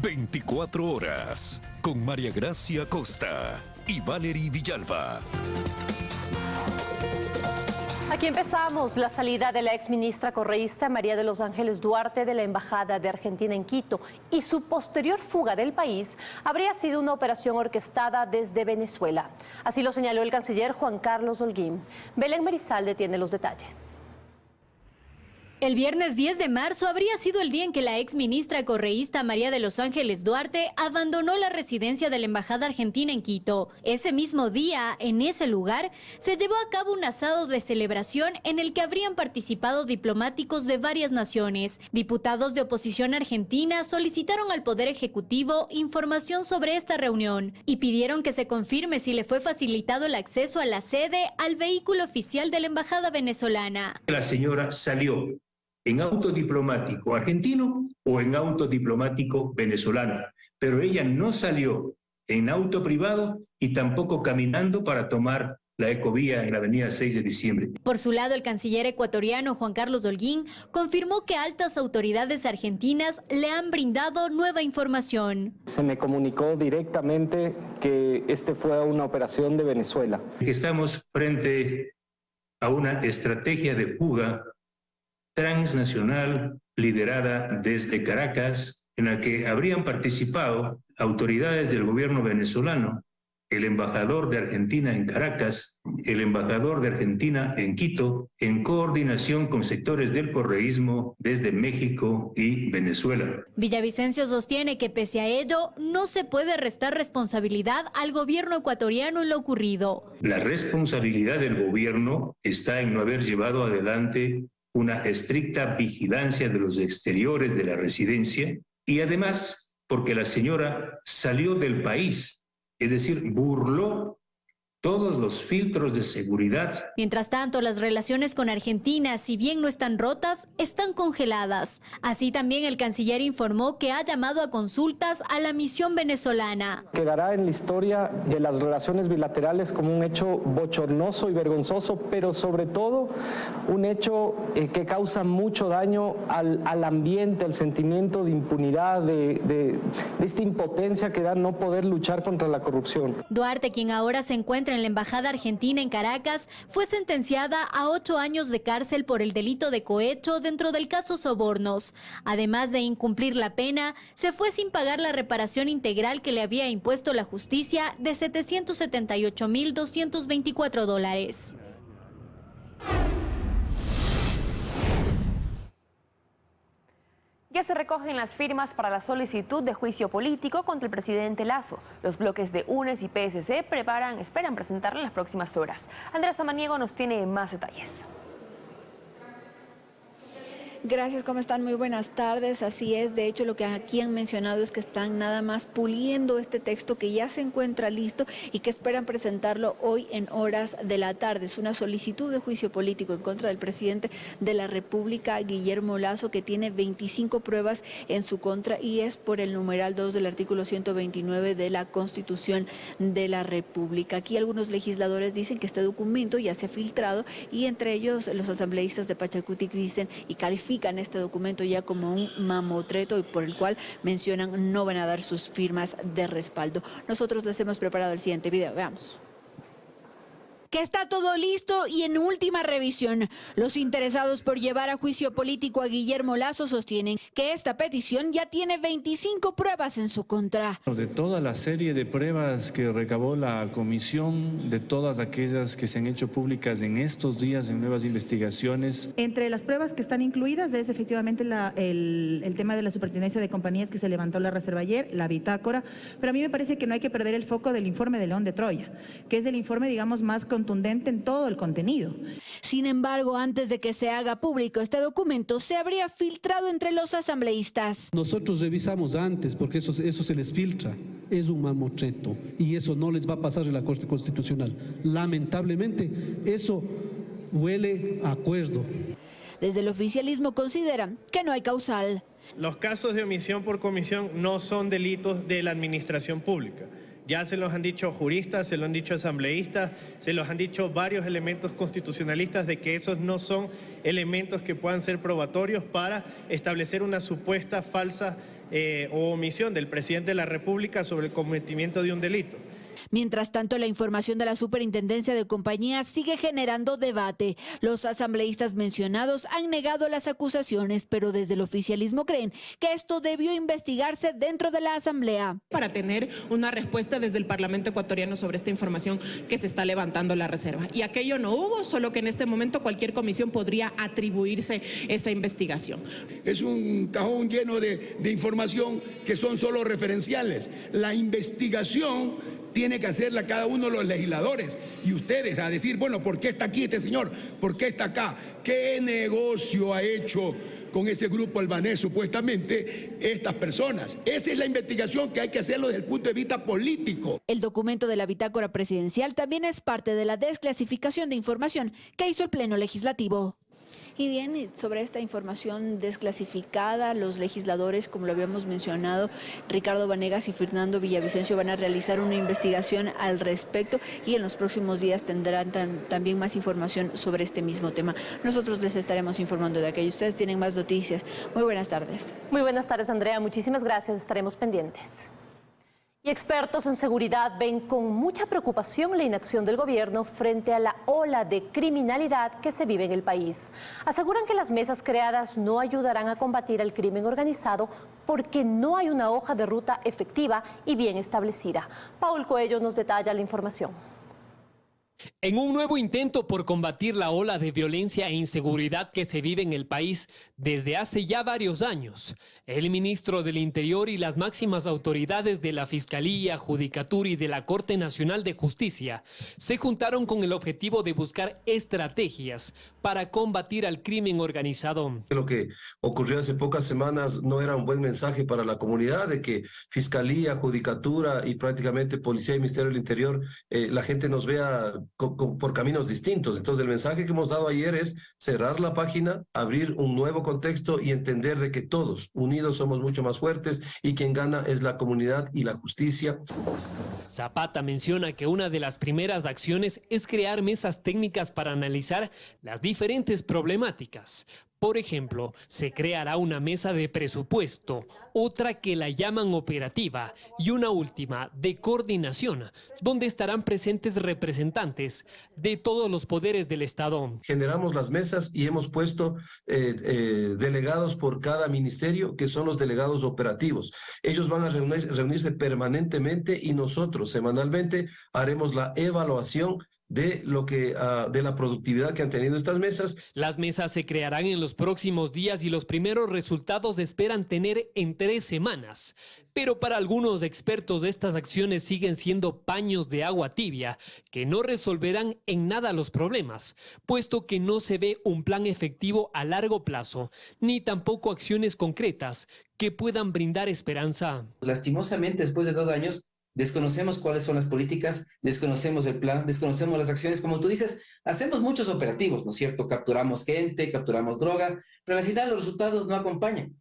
24 horas con María Gracia Costa y Valery Villalba. Aquí empezamos. La salida de la exministra correísta María de los Ángeles Duarte de la Embajada de Argentina en Quito y su posterior fuga del país habría sido una operación orquestada desde Venezuela. Así lo señaló el canciller Juan Carlos Holguín. Belén Marizalde tiene los detalles. El viernes 10 de marzo habría sido el día en que la exministra correísta María de los Ángeles Duarte abandonó la residencia de la Embajada Argentina en Quito. Ese mismo día, en ese lugar, se llevó a cabo un asado de celebración en el que habrían participado diplomáticos de varias naciones. Diputados de oposición argentina solicitaron al Poder Ejecutivo información sobre esta reunión y pidieron que se confirme si le fue facilitado el acceso a la sede al vehículo oficial de la Embajada venezolana. La señora salió en auto diplomático argentino o en auto diplomático venezolano, pero ella no salió en auto privado y tampoco caminando para tomar la ecovía en la avenida 6 de diciembre. Por su lado, el canciller ecuatoriano Juan Carlos Holguín confirmó que altas autoridades argentinas le han brindado nueva información. Se me comunicó directamente que fue una operación de Venezuela. Estamos frente a una estrategia de fuga transnacional liderada desde Caracas, en la que habrían participado autoridades del gobierno venezolano, el embajador de Argentina en Caracas, el embajador de Argentina en Quito, en coordinación con sectores del correísmo desde México y Venezuela. Villavicencio sostiene que pese a ello, no se puede restar responsabilidad al gobierno ecuatoriano en lo ocurrido. La responsabilidad del gobierno está en no haber llevado adelante una estricta vigilancia de los exteriores de la residencia y además porque la señora salió del país, es decir, burló todos los filtros de seguridad. Mientras tanto, las relaciones con Argentina, si bien no están rotas, están congeladas. Así también el canciller informó que ha llamado a consultas a la misión venezolana. Quedará en la historia de las relaciones bilaterales como un hecho bochornoso y vergonzoso, pero sobre todo un hecho que causa mucho daño al ambiente, al sentimiento de impunidad, de esta impotencia que da no poder luchar contra la corrupción. Duarte, quien ahora se encuentra en la Embajada Argentina en Caracas, fue sentenciada a 8 años de cárcel por el delito de cohecho dentro del caso Sobornos. Además de incumplir la pena, se fue sin pagar la reparación integral que le había impuesto la justicia de $778.224. Ya se recogen las firmas para la solicitud de juicio político contra el presidente Lasso. Los bloques de UNES y PSC esperan presentarla en las próximas horas. Andrea Samaniego nos tiene más detalles. Gracias, ¿cómo están? Muy buenas tardes. Así es, de hecho lo que aquí han mencionado es que están nada más puliendo este texto que ya se encuentra listo y que esperan presentarlo hoy en horas de la tarde. Es una solicitud de juicio político en contra del presidente de la República, Guillermo Lasso, que tiene 25 pruebas en su contra y es por el numeral 2 del artículo 129 de la Constitución de la República. Aquí algunos legisladores dicen que este documento ya se ha filtrado y entre ellos los asambleístas de Pachacutic dicen y califican este documento ya como un mamotreto y por el cual mencionan no van a dar sus firmas de respaldo. Nosotros les hemos preparado el siguiente video, veamos. Que está todo listo y en última revisión. Los interesados por llevar a juicio político a Guillermo Lasso sostienen que esta petición ya tiene 25 pruebas en su contra. De toda la serie de pruebas que recabó la comisión, de todas aquellas que se han hecho públicas en estos días en nuevas investigaciones. Entre las pruebas que están incluidas es efectivamente el tema de la superintendencia de compañías que se levantó la reserva ayer, la bitácora, pero a mí me parece que no hay que perder el foco del informe de León de Troya, que es el informe, digamos, más contundente en todo el contenido. Sin embargo, antes de que se haga público este documento, se habría filtrado entre los asambleístas. Nosotros revisamos antes, porque eso se les filtra. Es un mamotreto y eso no les va a pasar en la Corte Constitucional. Lamentablemente, eso huele a acuerdo. Desde el oficialismo consideran que no hay causal. Los casos de omisión por comisión no son delitos de la administración pública. Ya se los han dicho juristas, se lo han dicho asambleístas, se los han dicho varios elementos constitucionalistas de que esos no son elementos que puedan ser probatorios para establecer una supuesta falsa o omisión del presidente de la República sobre el cometimiento de un delito. Mientras tanto, la información de la Superintendencia de Compañías sigue generando debate. Los asambleístas mencionados han negado las acusaciones, pero desde el oficialismo creen que esto debió investigarse dentro de la Asamblea. Para tener una respuesta desde el Parlamento ecuatoriano sobre esta información que se está levantando la reserva. Y aquello no hubo, solo que en este momento cualquier comisión podría atribuirse esa investigación. Es un cajón lleno de información que son solo referenciales. La investigación tiene que hacerla cada uno de los legisladores y ustedes a decir, bueno, ¿por qué está aquí este señor? ¿Por qué está acá? ¿Qué negocio ha hecho con ese grupo albanés supuestamente estas personas? Esa es la investigación que hay que hacerlo desde el punto de vista político. El documento de la bitácora presidencial también es parte de la desclasificación de información que hizo el Pleno Legislativo. Y bien, sobre esta información desclasificada, los legisladores, como lo habíamos mencionado, Ricardo Vanegas y Fernando Villavicencio van a realizar una investigación al respecto y en los próximos días tendrán también más información sobre este mismo tema. Nosotros les estaremos informando de aquello. Ustedes tienen más noticias. Muy buenas tardes. Muy buenas tardes, Andrea. Muchísimas gracias. Estaremos pendientes. Y expertos en seguridad ven con mucha preocupación la inacción del gobierno frente a la ola de criminalidad que se vive en el país. Aseguran que las mesas creadas no ayudarán a combatir el crimen organizado porque no hay una hoja de ruta efectiva y bien establecida. Paul Coello nos detalla la información. En un nuevo intento por combatir la ola de violencia e inseguridad que se vive en el país desde hace ya varios años, el ministro del Interior y las máximas autoridades de la Fiscalía, Judicatura y de la Corte Nacional de Justicia se juntaron con el objetivo de buscar estrategias para combatir al crimen organizado. Lo que ocurrió hace pocas semanas no era un buen mensaje para la comunidad de que Fiscalía, Judicatura y prácticamente Policía y Ministerio del Interior, la gente nos vea por caminos distintos. Entonces el mensaje que hemos dado ayer es cerrar la página, abrir un nuevo contexto y entender de que todos unidos somos mucho más fuertes y quien gana es la comunidad y la justicia. Zapata menciona que una de las primeras acciones es crear mesas técnicas para analizar las diferentes problemáticas. Por ejemplo, se creará una mesa de presupuesto, otra que la llaman operativa y una última de coordinación, donde estarán presentes representantes de todos los poderes del Estado. Generamos las mesas y hemos puesto delegados por cada ministerio, que son los delegados operativos. Ellos van a reunirse permanentemente y nosotros semanalmente haremos la evaluación de la productividad que han tenido estas mesas. Las mesas se crearán en los próximos días y los primeros resultados se esperan tener en 3 semanas. Pero para algunos expertos estas acciones siguen siendo paños de agua tibia que no resolverán en nada los problemas, puesto que no se ve un plan efectivo a largo plazo, ni tampoco acciones concretas que puedan brindar esperanza. Lastimosamente, después de 2 años, desconocemos cuáles son las políticas, desconocemos el plan, desconocemos las acciones. Como tú dices, hacemos muchos operativos, ¿no es cierto? Capturamos gente, capturamos droga, pero al final los resultados no acompañan.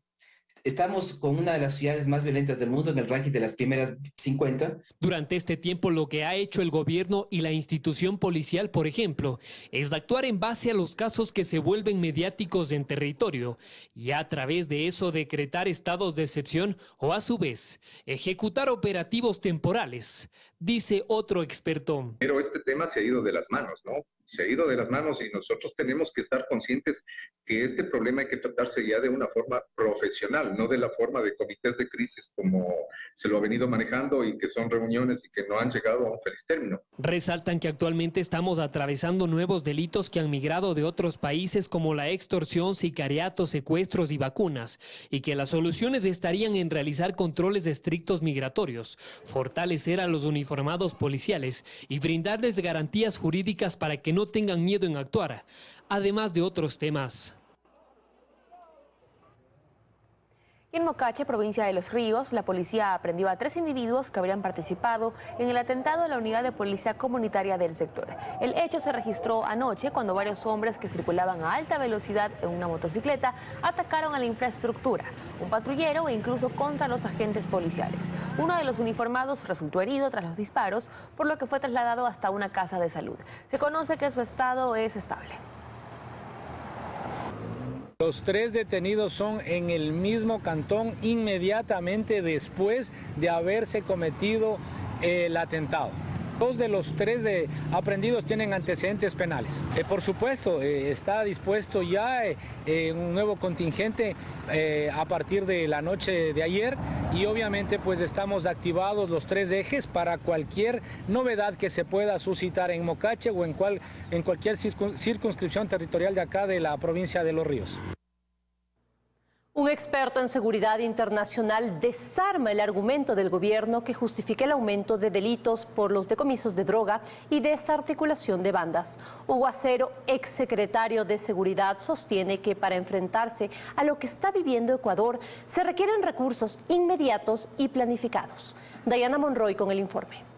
Estamos con una de las ciudades más violentas del mundo en el ranking de las primeras 50. Durante este tiempo, lo que ha hecho el gobierno y la institución policial, por ejemplo, es actuar en base a los casos que se vuelven mediáticos en territorio y a través de eso decretar estados de excepción o, a su vez, ejecutar operativos temporales, dice otro experto. Pero este tema se ha ido de las manos, ¿no? Se ha ido de las manos y nosotros tenemos que estar conscientes que este problema hay que tratarse ya de una forma profesional, no de la forma de comités de crisis como se lo ha venido manejando y que son reuniones y que no han llegado a un feliz término. Resaltan que actualmente estamos atravesando nuevos delitos que han migrado de otros países como la extorsión, sicariato, secuestros y vacunas, y que las soluciones estarían en realizar controles estrictos migratorios, fortalecer a los uniformados policiales y brindarles garantías jurídicas para que no tengan miedo en actuar, además de otros temas. En Mocache, provincia de Los Ríos, la policía aprendió a 3 individuos que habrían participado en el atentado a la unidad de policía comunitaria del sector. El hecho se registró anoche cuando varios hombres que circulaban a alta velocidad en una motocicleta atacaron a la infraestructura, un patrullero e incluso contra los agentes policiales. Uno de los uniformados resultó herido tras los disparos, por lo que fue trasladado hasta una casa de salud. Se conoce que su estado es estable. Los 3 detenidos son en el mismo cantón inmediatamente después de haberse cometido el atentado. 2 de los 3 aprehendidos tienen antecedentes penales. Por supuesto, está dispuesto ya un nuevo contingente a partir de la noche de ayer y obviamente pues estamos activados los 3 ejes para cualquier novedad que se pueda suscitar en Mocache o en cualquier circunscripción territorial de acá de la provincia de Los Ríos. Un experto en seguridad internacional desarma el argumento del gobierno que justifica el aumento de delitos por los decomisos de droga y desarticulación de bandas. Hugo Acero, exsecretario de Seguridad, sostiene que para enfrentarse a lo que está viviendo Ecuador se requieren recursos inmediatos y planificados. Diana Monroy con el informe.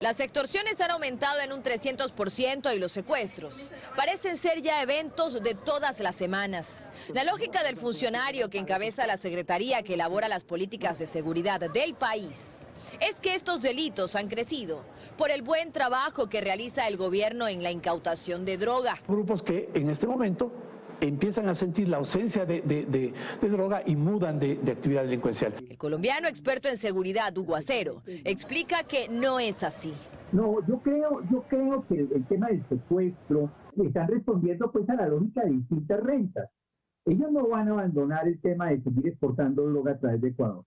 Las extorsiones han aumentado en un 300% y los secuestros parecen ser ya eventos de todas las semanas. La lógica del funcionario que encabeza la secretaría que elabora las políticas de seguridad del país es que estos delitos han crecido por el buen trabajo que realiza el gobierno en la incautación de droga. Grupos que en este momento empiezan a sentir la ausencia de droga y mudan de actividad delincuencial. El colombiano experto en seguridad, Hugo Acero, explica que no es así. No, yo creo que el tema del secuestro están respondiendo pues a la lógica de distintas rentas. Ellos no van a abandonar el tema de seguir exportando droga a través de Ecuador,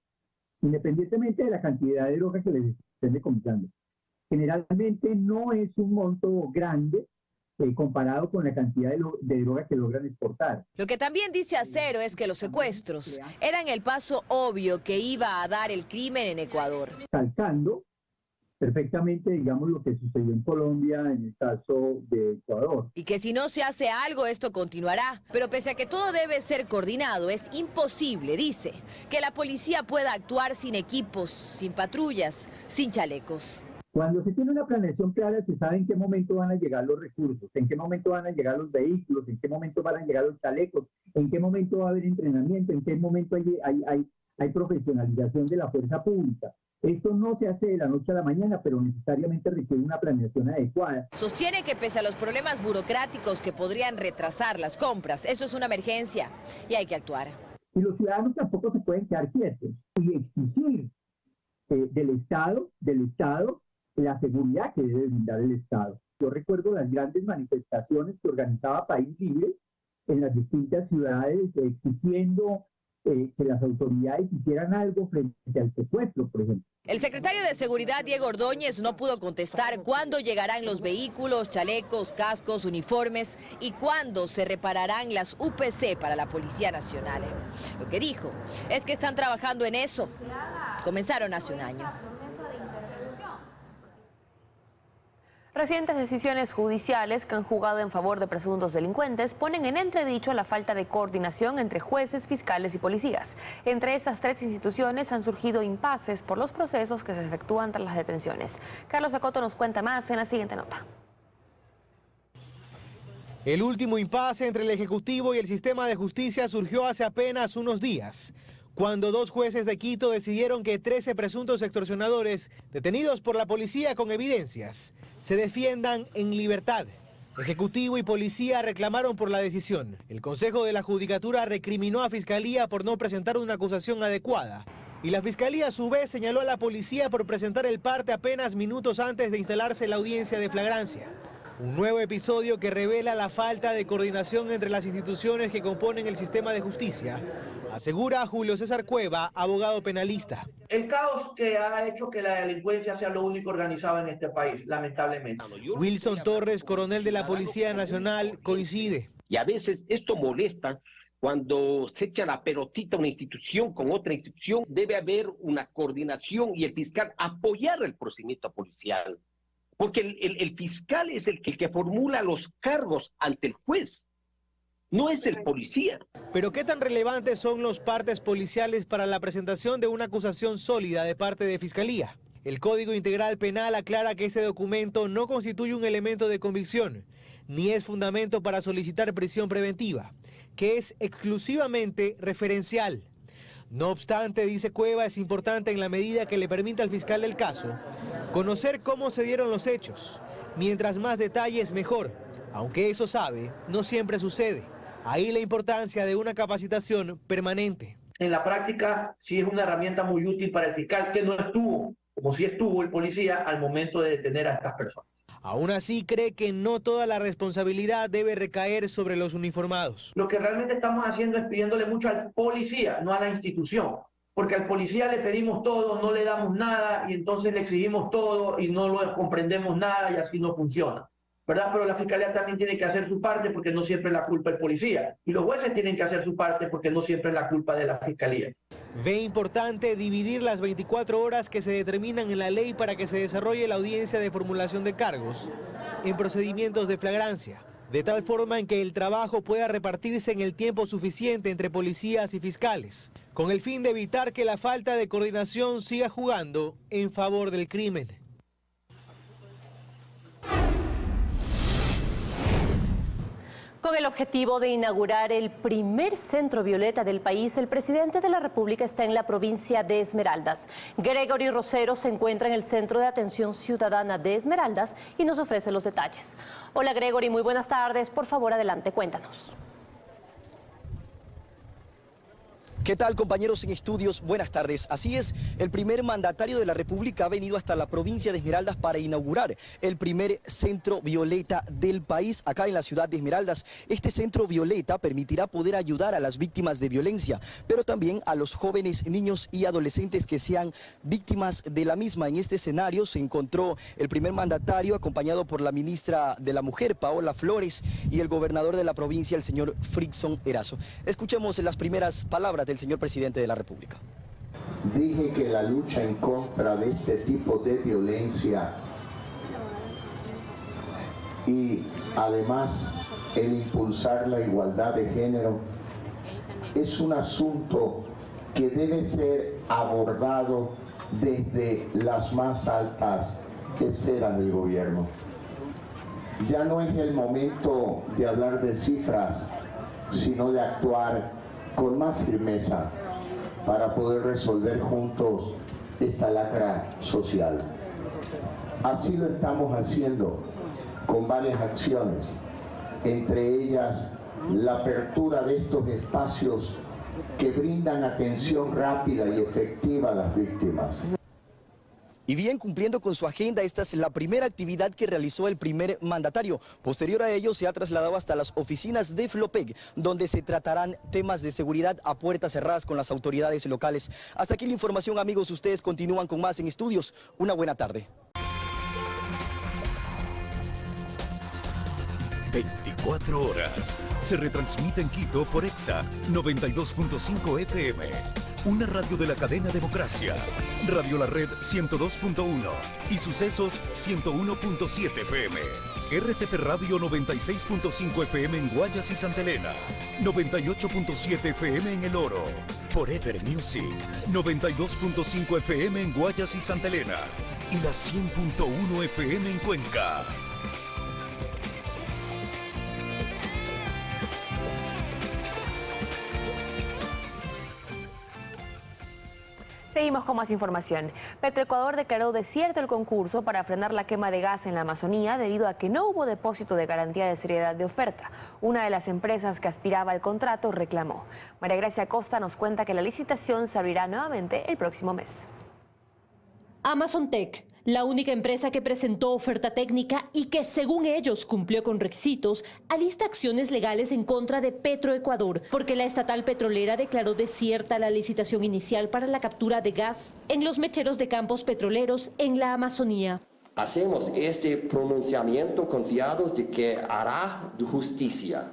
independientemente de la cantidad de droga que les estén decomisando. Generalmente no es un monto grande comparado con la cantidad de droga que logran exportar. Lo que también dice Acero es que los secuestros eran el paso obvio que iba a dar el crimen en Ecuador. Calcando perfectamente, digamos, lo que sucedió en Colombia en el caso de Ecuador. Y que si no se hace algo, esto continuará. Pero pese a que todo debe ser coordinado, es imposible, dice, que la policía pueda actuar sin equipos, sin patrullas, sin chalecos. Cuando se tiene una planeación clara, se sabe en qué momento van a llegar los recursos, en qué momento van a llegar los vehículos, en qué momento van a llegar los chalecos, en qué momento va a haber entrenamiento, en qué momento hay profesionalización de la fuerza pública. Esto no se hace de la noche a la mañana, pero necesariamente requiere una planeación adecuada. Sostiene que pese a los problemas burocráticos que podrían retrasar las compras, esto es una emergencia y hay que actuar. Y los ciudadanos tampoco se pueden quedar quietos y exigir del Estado, la seguridad que debe brindar el Estado. Yo recuerdo las grandes manifestaciones que organizaba País Libre en las distintas ciudades exigiendo que las autoridades hicieran algo frente al secuestro, por ejemplo. El secretario de Seguridad, Diego Ordóñez, no pudo contestar cuándo llegarán los vehículos, chalecos, cascos, uniformes y cuándo se repararán las UPC para la Policía Nacional. Lo que dijo es que están trabajando en eso. Comenzaron hace un año. Recientes decisiones judiciales que han jugado en favor de presuntos delincuentes ponen en entredicho la falta de coordinación entre jueces, fiscales y policías. Entre estas 3 instituciones han surgido impases por los procesos que se efectúan tras las detenciones. Carlos Acoto nos cuenta más en la siguiente nota. El último impasse entre el Ejecutivo y el sistema de justicia surgió hace apenas unos días, cuando 2 jueces de Quito decidieron que 13 presuntos extorsionadores, detenidos por la policía con evidencias, se defiendan en libertad. Ejecutivo y policía reclamaron por la decisión. El Consejo de la Judicatura recriminó a Fiscalía por no presentar una acusación adecuada. Y la Fiscalía a su vez señaló a la policía por presentar el parte apenas minutos antes de instalarse la audiencia de flagrancia. Un nuevo episodio que revela la falta de coordinación entre las instituciones que componen el sistema de justicia, asegura Julio César Cueva, abogado penalista. El caos que ha hecho que la delincuencia sea lo único organizado en este país, lamentablemente. Wilson Torres, coronel de la Policía Nacional, coincide. Y a veces esto molesta cuando se echa la pelotita una institución con otra institución. Debe haber una coordinación y el fiscal apoyar el procedimiento policial. Porque el fiscal es el que formula los cargos ante el juez, no es el policía. Pero ¿qué tan relevantes son los partes policiales para la presentación de una acusación sólida de parte de Fiscalía? El Código Integral Penal aclara que ese documento no constituye un elemento de convicción, ni es fundamento para solicitar prisión preventiva, que es exclusivamente referencial. No obstante, dice Cueva, es importante en la medida que le permita al fiscal del caso conocer cómo se dieron los hechos. Mientras más detalles, mejor, Aunque eso sabe, no siempre sucede. Ahí la importancia de una capacitación permanente. En la práctica sí es una herramienta muy útil para el fiscal que no estuvo, como sí estuvo el policía al momento de detener a estas personas. Aún así cree que no toda la responsabilidad debe recaer sobre los uniformados. Lo que realmente estamos haciendo es pidiéndole mucho al policía, no a la institución. Porque al policía le pedimos todo, no le damos nada y entonces le exigimos todo y no lo comprendemos nada y así no funciona, ¿verdad? Pero la fiscalía también tiene que hacer su parte porque no siempre es la culpa del policía. Y los jueces tienen que hacer su parte porque no siempre es la culpa de la fiscalía. Ve importante dividir las 24 horas que se determinan en la ley para que se desarrolle la audiencia de formulación de cargos en procedimientos de flagrancia, de tal forma en que el trabajo pueda repartirse en el tiempo suficiente entre policías y fiscales, con el fin de evitar que la falta de coordinación siga jugando en favor del crimen. Con el objetivo de inaugurar el primer centro violeta del país, el presidente de la República está en la provincia de Esmeraldas. Gregory Rosero se encuentra en el Centro de Atención Ciudadana de Esmeraldas y nos ofrece los detalles. Hola Gregory, muy buenas tardes. Por favor, adelante, cuéntanos. ¿Qué tal, compañeros en estudios? Buenas tardes. Así es, el primer mandatario de la República ha venido hasta la provincia de Esmeraldas para inaugurar el primer centro violeta del país, acá en la ciudad de Esmeraldas. Este centro violeta permitirá poder ayudar a las víctimas de violencia, pero también a los jóvenes, niños y adolescentes que sean víctimas de la misma. En este escenario se encontró el primer mandatario acompañado por la ministra de la Mujer, Paola Flores, y el gobernador de la provincia, el señor Frickson Erazo. Escuchemos las primeras palabras del señor presidente de la República. Dije que la lucha en contra de este tipo de violencia y además el impulsar la igualdad de género es un asunto que debe ser abordado desde las más altas esferas del gobierno. Ya no es el momento de hablar de cifras, sino de actuar con más firmeza para poder resolver juntos esta lacra social. Así lo estamos haciendo con varias acciones, entre ellas la apertura de estos espacios que brindan atención rápida y efectiva a las víctimas. Y bien, cumpliendo con su agenda, esta es la primera actividad que realizó el primer mandatario. Posterior a ello, se ha trasladado hasta las oficinas de Flopec, donde se tratarán temas de seguridad a puertas cerradas con las autoridades locales. Hasta aquí la información, amigos. Ustedes continúan con más en estudios. Una buena tarde. 24 horas. Se retransmite en Quito por EXA 92.5 FM. Una radio de la cadena Democracia. Radio La Red 102.1 y Sucesos 101.7 FM. RTP Radio 96.5 FM en Guayas y Santa Elena. 98.7 FM en El Oro. Forever Music 92.5 FM en Guayas y Santa Elena. Y la 100.1 FM en Cuenca. Seguimos con más información. Petroecuador declaró desierto el concurso para frenar la quema de gas en la Amazonía debido a que no hubo depósito de garantía de seriedad de oferta. Una de las empresas que aspiraba al contrato reclamó. María Gracia Costa nos cuenta que la licitación se abrirá nuevamente el próximo mes. Amazontec, la única empresa que presentó oferta técnica y que, según ellos, cumplió con requisitos, alista acciones legales en contra de Petroecuador, porque la estatal petrolera declaró desierta la licitación inicial para la captura de gas en los mecheros de campos petroleros en la Amazonía. Hacemos este pronunciamiento confiados de que hará justicia.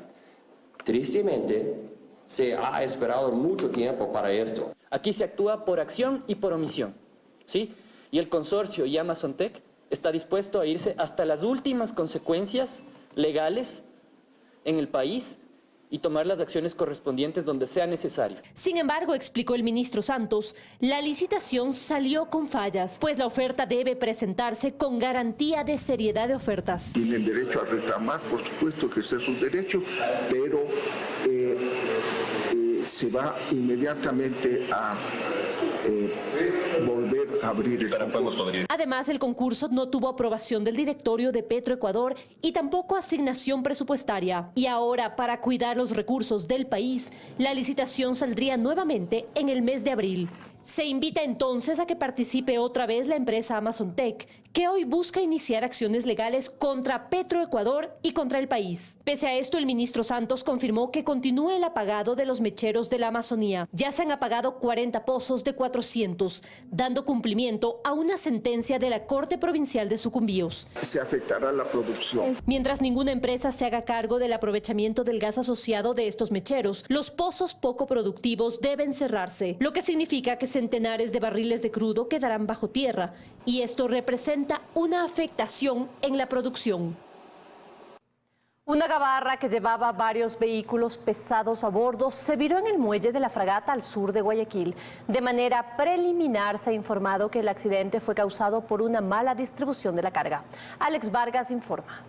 Tristemente, se ha esperado mucho tiempo para esto. Aquí se actúa por acción y por omisión, ¿sí? Y el consorcio y Amazontec está dispuesto a irse hasta las últimas consecuencias legales en el país y tomar las acciones correspondientes donde sea necesario. Sin embargo, explicó el ministro Santos, la licitación salió con fallas, pues la oferta debe presentarse con garantía de seriedad de ofertas. Tienen derecho a reclamar, por supuesto que ese es su derecho, pero se va inmediatamente a volver abrir el concurso. Además, el concurso no tuvo aprobación del directorio de Petroecuador y tampoco asignación presupuestaria. Y ahora, para cuidar los recursos del país, la licitación saldría nuevamente en el mes de abril. Se invita entonces a que participe otra vez la empresa Amazon Tech, que hoy busca iniciar acciones legales contra Petroecuador y contra el país. Pese a esto, el ministro Santos confirmó que continúa el apagado de los mecheros de la Amazonía. Ya se han apagado 40 pozos de 400, dando cumplimiento a una sentencia de la Corte Provincial de Sucumbíos. Se afectará la producción. Mientras ninguna empresa se haga cargo del aprovechamiento del gas asociado de estos mecheros, los pozos poco productivos deben cerrarse, lo que significa que centenares de barriles de crudo quedarán bajo tierra, y esto representa una afectación en la producción. Una gabarra que llevaba varios vehículos pesados a bordo se viró en el muelle de la fragata al sur de Guayaquil. De manera preliminar se ha informado que el accidente fue causado por una mala distribución de la carga. Alex Vargas informa.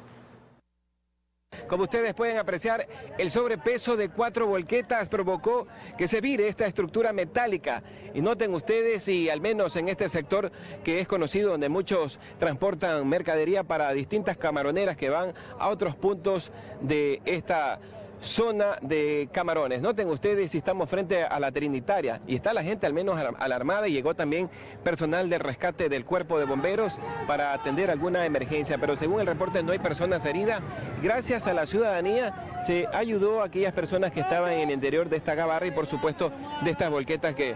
Como ustedes pueden apreciar, el sobrepeso de 4 volquetas provocó que se vire esta estructura metálica. Y noten ustedes, y al menos en este sector que es conocido, donde muchos transportan mercadería para distintas camaroneras que van a otros puntos de esta zona de Camarones. Noten ustedes si estamos frente a la Trinitaria y está la gente al menos alarmada, y llegó también personal de rescate del cuerpo de bomberos para atender alguna emergencia, pero según el reporte no hay personas heridas. Gracias a la ciudadanía se ayudó a aquellas personas que estaban en el interior de esta gabarra y por supuesto de estas volquetas que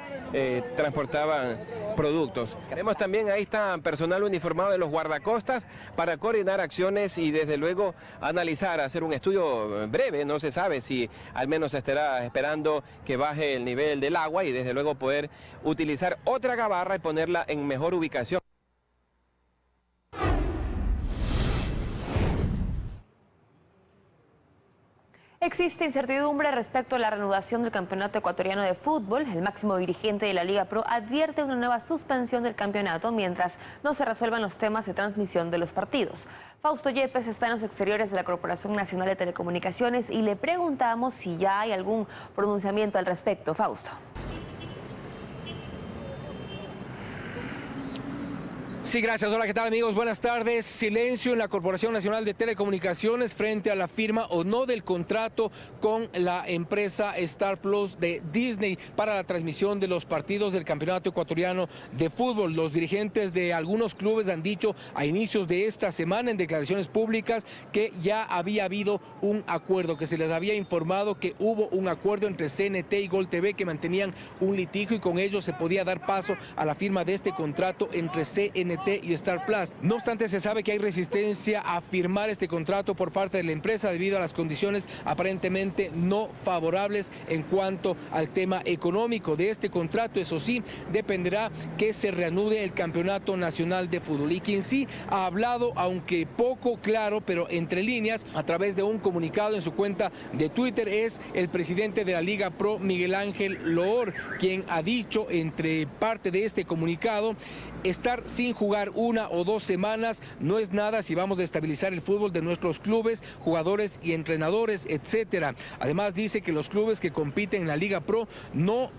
transportaban productos. Vemos también ahí está personal uniformado de los guardacostas para coordinar acciones y desde luego analizar, hacer un estudio breve. No se sabe si al menos se estará esperando que baje el nivel del agua y desde luego poder utilizar otra gabarra y ponerla en mejor ubicación. Existe incertidumbre respecto a la reanudación del campeonato ecuatoriano de fútbol. El máximo dirigente de la Liga Pro advierte una nueva suspensión del campeonato mientras no se resuelvan los temas de transmisión de los partidos. Fausto Yepes está en los exteriores de la Corporación Nacional de Telecomunicaciones y le preguntamos si ya hay algún pronunciamiento al respecto. Fausto. Sí, gracias. Hola, ¿qué tal, amigos? Buenas tardes. Silencio en la Corporación Nacional de Telecomunicaciones frente a la firma o no del contrato con la empresa Star Plus de Disney para la transmisión de los partidos del Campeonato Ecuatoriano de Fútbol. Los dirigentes de algunos clubes han dicho a inicios de esta semana en declaraciones públicas que ya había habido un acuerdo, que se les había informado que hubo un acuerdo entre CNT y Gol TV que mantenían un litigio y con ello se podía dar paso a la firma de este contrato entre CNT y Star Plus. No obstante, se sabe que hay resistencia a firmar este contrato por parte de la empresa debido a las condiciones aparentemente no favorables en cuanto al tema económico de este contrato. Eso sí, dependerá que se reanude el Campeonato Nacional de Fútbol. Y quien sí ha hablado, aunque poco claro, pero entre líneas, a través de un comunicado en su cuenta de Twitter, es el presidente de la Liga Pro, Miguel Ángel Loor, quien ha dicho entre parte de este comunicado: estar sin jugar 1 o 2 semanas no es nada si vamos a estabilizar el fútbol de nuestros clubes, jugadores y entrenadores, etcétera. Además dice que los clubes que compiten en la Liga Pro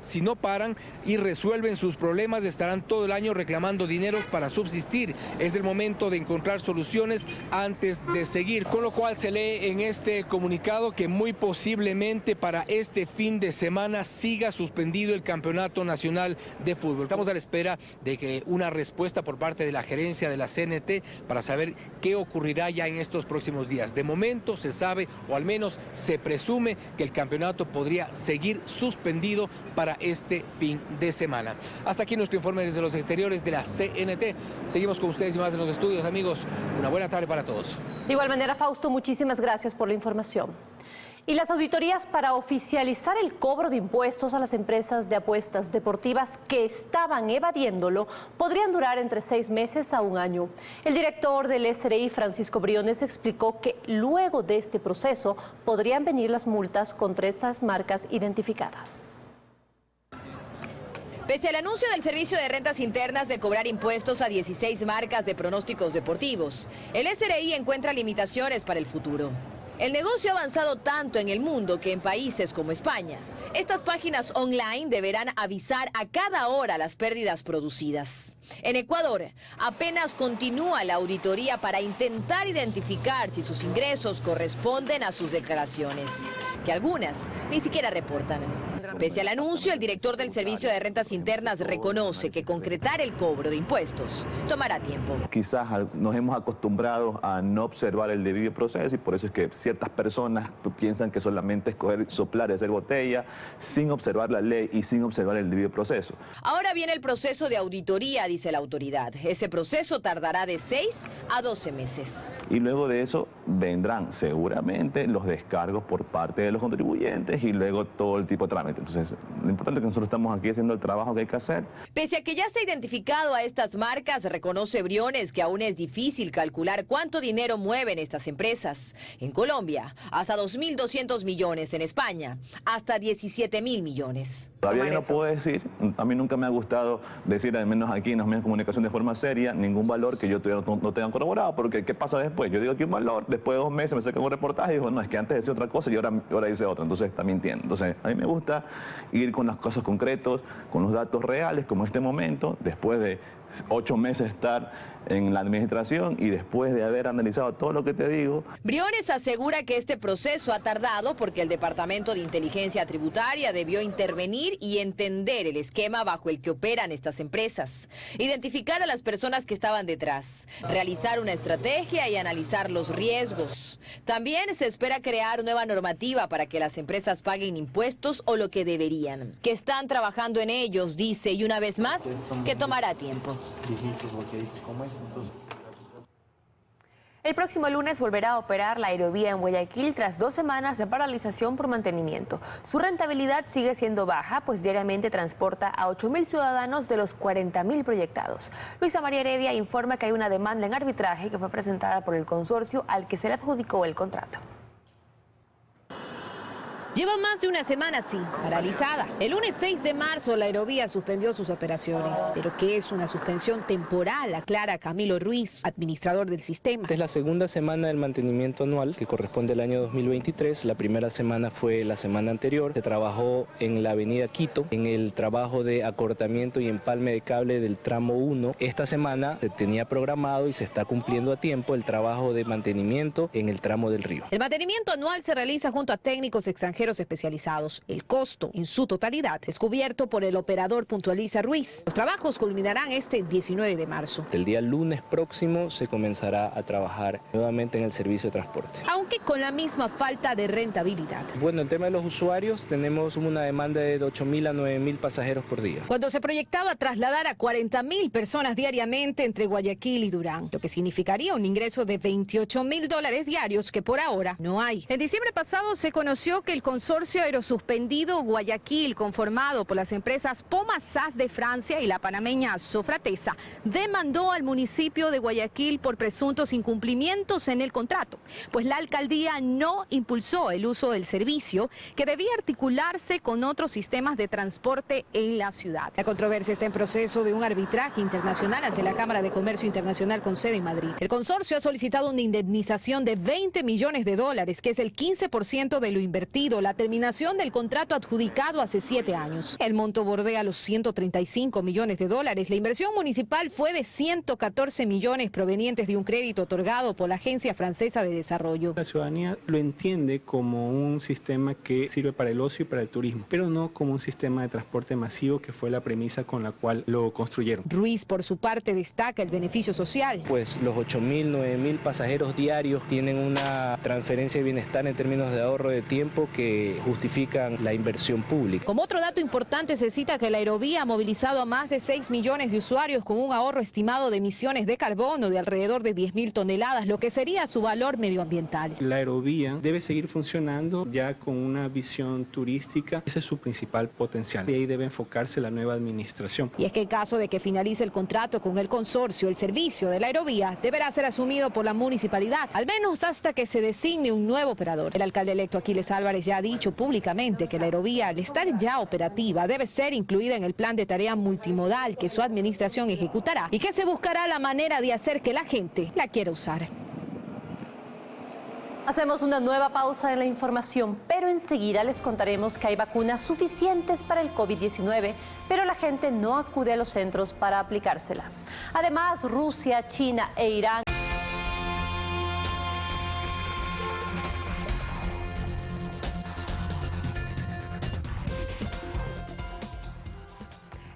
si no paran y resuelven sus problemas, estarán todo el año reclamando dineros para subsistir. Es el momento de encontrar soluciones antes de seguir. Con lo cual se lee en este comunicado que muy posiblemente para este fin de semana siga suspendido el Campeonato Nacional de Fútbol. Estamos a la espera de que una respuesta por parte de la gerencia de la CNT para saber qué ocurrirá ya en estos próximos días. De momento se sabe, o al menos se presume, que el campeonato podría seguir suspendido para este fin de semana. Hasta aquí nuestro informe desde los exteriores de la CNT. Seguimos con ustedes y más en los estudios, amigos. Una buena tarde para todos. De igual manera, Fausto, muchísimas gracias por la información. Y las auditorías para oficializar el cobro de impuestos a las empresas de apuestas deportivas que estaban evadiéndolo podrían durar entre 6 meses a 1 año. El director del SRI, Francisco Briones, explicó que luego de este proceso podrían venir las multas contra estas marcas identificadas. Pese al anuncio del Servicio de Rentas Internas de cobrar impuestos a 16 marcas de pronósticos deportivos, el SRI encuentra limitaciones para el futuro. El negocio ha avanzado tanto en el mundo que en países como España, estas páginas online deberán avisar a cada hora las pérdidas producidas. En Ecuador, apenas continúa la auditoría para intentar identificar si sus ingresos corresponden a sus declaraciones, que algunas ni siquiera reportan. Pese al anuncio, el director del Servicio de Rentas Internas reconoce que concretar el cobro de impuestos tomará tiempo. Quizás nos hemos acostumbrado a no observar el debido proceso y por eso es que ciertas personas piensan que solamente es coger, soplar y hacer botella sin observar la ley y sin observar el debido proceso. Ahora viene el proceso de auditoría, dice la autoridad. Ese proceso tardará de 6 a 12 meses. Y luego de eso vendrán seguramente los descargos por parte de los contribuyentes y luego todo el tipo de trámite. Entonces, lo importante es que nosotros estamos aquí haciendo el trabajo que hay que hacer. Pese a que ya se ha identificado a estas marcas, reconoce Briones que aún es difícil calcular cuánto dinero mueven estas empresas. En Colombia, hasta 2.200 millones. En España, hasta 17.000 millones. Todavía yo no puedo decir, a mí nunca me ha gustado decir, al menos aquí en los medios de comunicación de forma seria, ningún valor que yo todavía no tengan corroborado, porque ¿qué pasa después? Yo digo aquí un valor, después de 2 meses me sacan un reportaje y digo, no, es que antes decía otra cosa y ahora dice otra, entonces está mintiendo. Entonces, a mí me gusta ir con las cosas concretas, con los datos reales, como en este momento, después de 8 meses estar en la administración y después de haber analizado todo lo que te digo. Briones asegura que este proceso ha tardado porque el Departamento de Inteligencia Tributaria debió intervenir y entender el esquema bajo el que operan estas empresas, identificar a las personas que estaban detrás, realizar una estrategia y analizar los riesgos. También se espera crear nueva normativa para que las empresas paguen impuestos o lo que deberían, que están trabajando en ellos, dice, y una vez más, que tomará tiempo. El próximo lunes volverá a operar la aerovía en Guayaquil tras 2 semanas de paralización por mantenimiento. Su rentabilidad sigue siendo baja, pues diariamente transporta a 8.000 ciudadanos de los 40.000 proyectados. Luisa María Heredia informa que hay una demanda en arbitraje que fue presentada por el consorcio al que se le adjudicó el contrato. Lleva más de una semana así, paralizada. El lunes 6 de marzo la aerovía suspendió sus operaciones. Pero ¿qué es una suspensión temporal? Aclara Camilo Ruiz, administrador del sistema. Esta es la segunda semana del mantenimiento anual que corresponde al año 2023. La primera semana fue la semana anterior. Se trabajó en la avenida Quito, en el trabajo de acortamiento y empalme de cable del tramo 1. Esta semana se tenía programado y se está cumpliendo a tiempo el trabajo de mantenimiento en el tramo del río. El mantenimiento anual se realiza junto a técnicos extranjeros especializados. El costo, en su totalidad, es cubierto por el operador, puntualiza Ruiz. Los trabajos culminarán este 19 de marzo. El día lunes próximo se comenzará a trabajar nuevamente en el servicio de transporte. Aunque con la misma falta de rentabilidad. Bueno, el tema de los usuarios, tenemos una demanda de 8.000 a 9.000 pasajeros por día. Cuando se proyectaba trasladar a 40.000 personas diariamente entre Guayaquil y Durán, lo que significaría un ingreso de $28.000 diarios que por ahora no hay. En diciembre pasado se conoció que el consorcio aerosuspendido Guayaquil, conformado por las empresas Poma SAS de Francia y la panameña Sofratesa, demandó al municipio de Guayaquil por presuntos incumplimientos en el contrato, pues la alcaldía no impulsó el uso del servicio que debía articularse con otros sistemas de transporte en la ciudad. La controversia está en proceso de un arbitraje internacional ante la Cámara de Comercio Internacional con sede en Madrid. El consorcio ha solicitado una indemnización de $20 millones, que es el 15% de lo invertido, la terminación del contrato adjudicado hace 7 años. El monto bordea los $135 millones. La inversión municipal fue de 114 millones provenientes de un crédito otorgado por la Agencia Francesa de Desarrollo. La ciudadanía lo entiende como un sistema que sirve para el ocio y para el turismo, pero no como un sistema de transporte masivo, que fue la premisa con la cual lo construyeron. Ruiz, por su parte, destaca el beneficio social. Pues los 8.000, 9.000 pasajeros diarios tienen una transferencia de bienestar en términos de ahorro de tiempo que justifican la inversión pública. Como otro dato importante, se cita que la aerovía ha movilizado a más de 6 millones de usuarios con un ahorro estimado de emisiones de carbono de alrededor de 10.000 toneladas, lo que sería su valor medioambiental. La aerovía debe seguir funcionando ya con una visión turística. Ese es su principal potencial y ahí debe enfocarse la nueva administración. Y es que en caso de que finalice el contrato con el consorcio, el servicio de la aerovía deberá ser asumido por la municipalidad, al menos hasta que se designe un nuevo operador. El alcalde electo Aquiles Álvarez ya ha dicho públicamente que la aerovía, al estar ya operativa, debe ser incluida en el plan de tarea multimodal que su administración ejecutará y que se buscará la manera de hacer que la gente la quiera usar. Hacemos una nueva pausa en la información, pero enseguida les contaremos que hay vacunas suficientes para el COVID-19, pero la gente no acude a los centros para aplicárselas. Además, Rusia, China e Irán.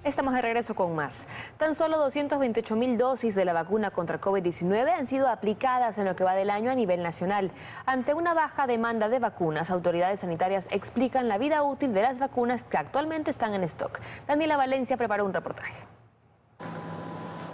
Estamos de regreso con más. Tan solo 228.000 dosis de la vacuna contra COVID-19 han sido aplicadas en lo que va del año a nivel nacional. Ante una baja demanda de vacunas, autoridades sanitarias explican la vida útil de las vacunas que actualmente están en stock. Daniela Valencia preparó un reportaje.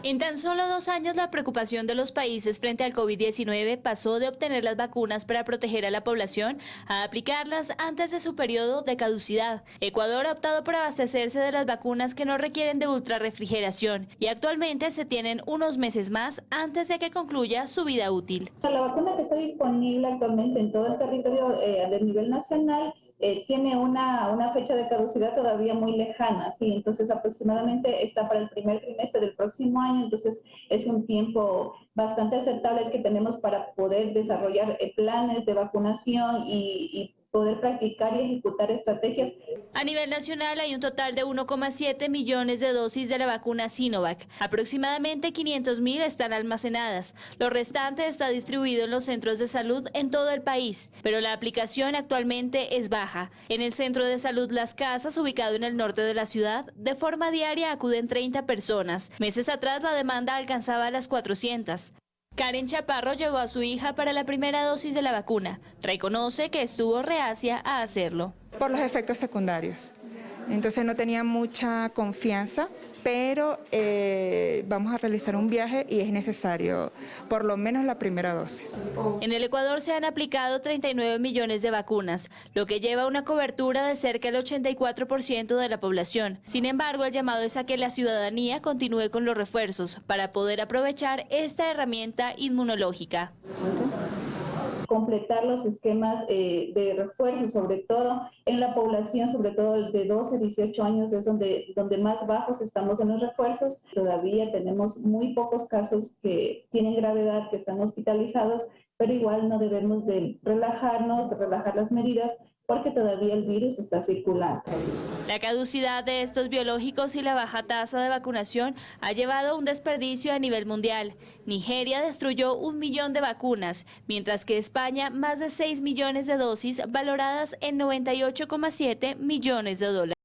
En tan solo 2 años, la preocupación de los países frente al COVID-19 pasó de obtener las vacunas para proteger a la población a aplicarlas antes de su periodo de caducidad. Ecuador ha optado por abastecerse de las vacunas que no requieren de ultrarrefrigeración y actualmente se tienen unos meses más antes de que concluya su vida útil. La vacuna que está disponible actualmente en todo el territorio a nivel nacional tiene una fecha de caducidad todavía muy lejana, ¿sí? Entonces aproximadamente está para el primer trimestre del próximo año, entonces es un tiempo bastante aceptable el que tenemos para poder desarrollar planes de vacunación y poder practicar y ejecutar estrategias. A nivel nacional hay un total de 1,7 millones de dosis de la vacuna Sinovac. Aproximadamente 500.000 están almacenadas. Lo restante está distribuido en los centros de salud en todo el país, pero la aplicación actualmente es baja. En el centro de salud Las Casas, ubicado en el norte de la ciudad, de forma diaria acuden 30 personas. Meses atrás la demanda alcanzaba las 400. Karen Chaparro llevó a su hija para la primera dosis de la vacuna. Reconoce que estuvo reacia a hacerlo. Por los efectos secundarios. Entonces no tenía mucha confianza, pero vamos a realizar un viaje y es necesario por lo menos la primera dosis. En el Ecuador se han aplicado 39 millones de vacunas, lo que lleva a una cobertura de cerca del 84% de la población. Sin embargo, el llamado es a que la ciudadanía continúe con los refuerzos para poder aprovechar esta herramienta inmunológica. Completar los esquemas de refuerzo, sobre todo en la población, sobre todo de 12 a 18 años, es donde más bajos estamos en los refuerzos. Todavía tenemos muy pocos casos que tienen gravedad, que están hospitalizados, pero igual no debemos de relajarnos, de relajar las medidas, porque todavía el virus está circulando. La caducidad de estos biológicos y la baja tasa de vacunación ha llevado a un desperdicio a nivel mundial. Nigeria destruyó 1 millón de vacunas, mientras que España más de 6 millones de dosis valoradas en 98,7 millones de dólares.